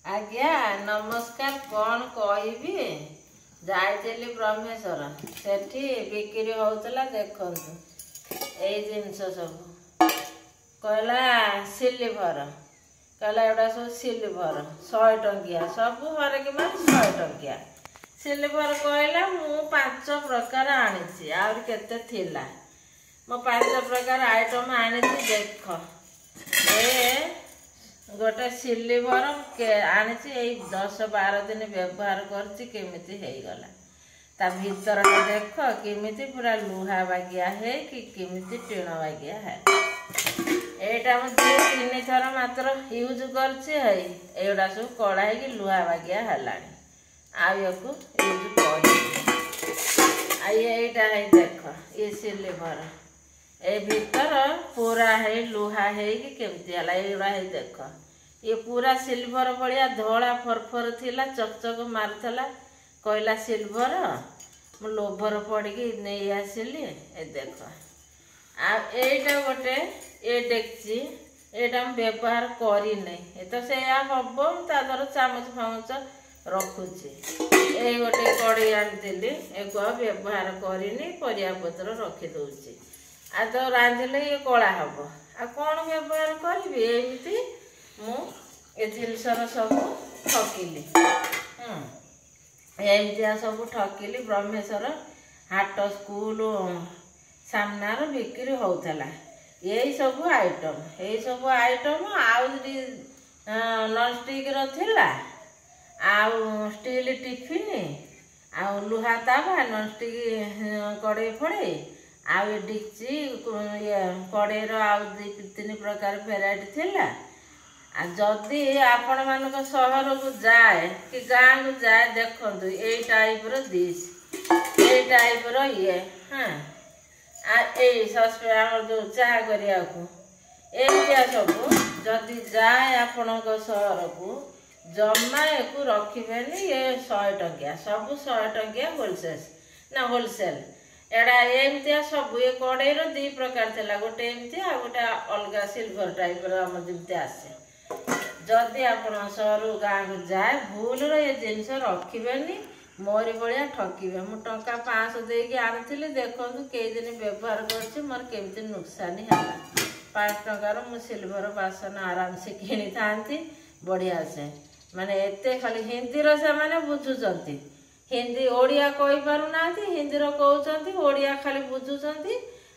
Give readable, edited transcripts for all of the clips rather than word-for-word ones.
आज्ञा नमस्कार। कौन कहबी जाइली ब्रह्मेश्वर सेठी बिक्री होता देखु यही जिनस सब कहला सिल्वर कहला एटा सब सिल्वर 100 टंकिया सब हरेक मान 100 टंकिया सिल्वर कहला मु 5 प्रकार आनी आउर केते थिला मो 5 प्रकार आइटम आनी देख ए गोटे सिल्वर आनी 10-12 दिन व्यवहार करगला ता भीतर देख किमी पूरा लुहा बागिया है कि किमी टीण बागिया है एटा मुझे 3 थर मात्र यूज करा सब कड़ा है कि लुहा बागिया है आको यूज कर देख ये सिल्वर ए भीतर पूरा है लुहा है कि केमती है देख ये पूरा सिल्वर भलिया धोला फरफर थिला चकचक मारथला कहला सिल्वर मु लोभर पड़ी नहीं आसिली ए देख आईटा गोटे ये डेक्ची एटा व्यवहार करी नहीं तो से हम तादर चामच फामच रखुची ये गोटे कड़े आनी एक व्यवहार करनी परिया पत्र रखी दौची आ तो रांधिले ये कला हम आ कौन व्यवहार करी एमती मु जिनसर सब ठकिली एमती सब ठकिली ब्रह्मेश्वर हाट स्कूल सामना बिक्री होता यही सब आइटम आउ नॉनस्टिक रा स्टील टिफिन आउ लुहा तावा नॉनस्टिक कड़े फड़े आउ डिक्ची कड़े रो 2-3 प्रकार भेराइटी थिला जदि आपण मानक सहर को जाए कि गाँव को जाए देखु ये टाइप रो डिश ये टाइप रो ये हाँ सस्पेन जो चाह करिया सब जदि जाए आपण सहर को जमा एक रखिबेनी ये 100 टंकिया सब 100 टंकिया होलसेल ना होलसेल एड़ा एमती सब ये कड़े 2 प्रकार थिला गोटे एमती आ गोटे अलगा सिल्वर टाइप जमती आसे जदि आपण सहर गाँव को जाए भूल ये जिनस रखिबेनी मोरी भाया ठकिबे मु टंका 500 देकी आनी देखु कई दिन व्यवहार कर मोर केमती नुकसानी है 5 टंकार मु सिल्वर बासन आराम से किनी थांती बढ़िया से माने एते खाली हिंदी रो से माने बुझुचंती हिंदी ओडिया कहि पारु नाथी हिंदी रो कहउचंती ओडिया खाली बुझुचंती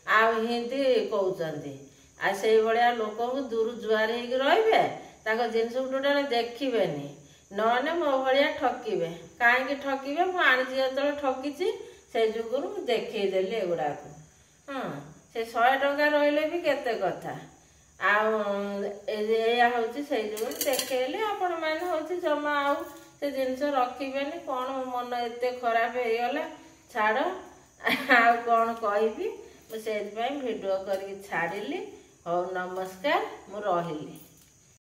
आ हिंदी कहउचंती आ सेई बड़िया लोक को दूर जुआर हेक रहिबे ताको जिनस टोटाल देखिबेनी नने मो भाया ठकिबे काहे ठकिबे मु आनी जतले ठकिची से जुगुरु देखै देली एगुडा को हां से 100 टंका रहिले भी केते कथा या हूँ से देखले आपण मैंने हूँ जमा आउ से जिनस रखिबेनी कौन मन एत खराब होगला छाड़ आ कौन कहबी मुझे वीडियो करके छाड़िली। हो नमस्कार मु रहिली।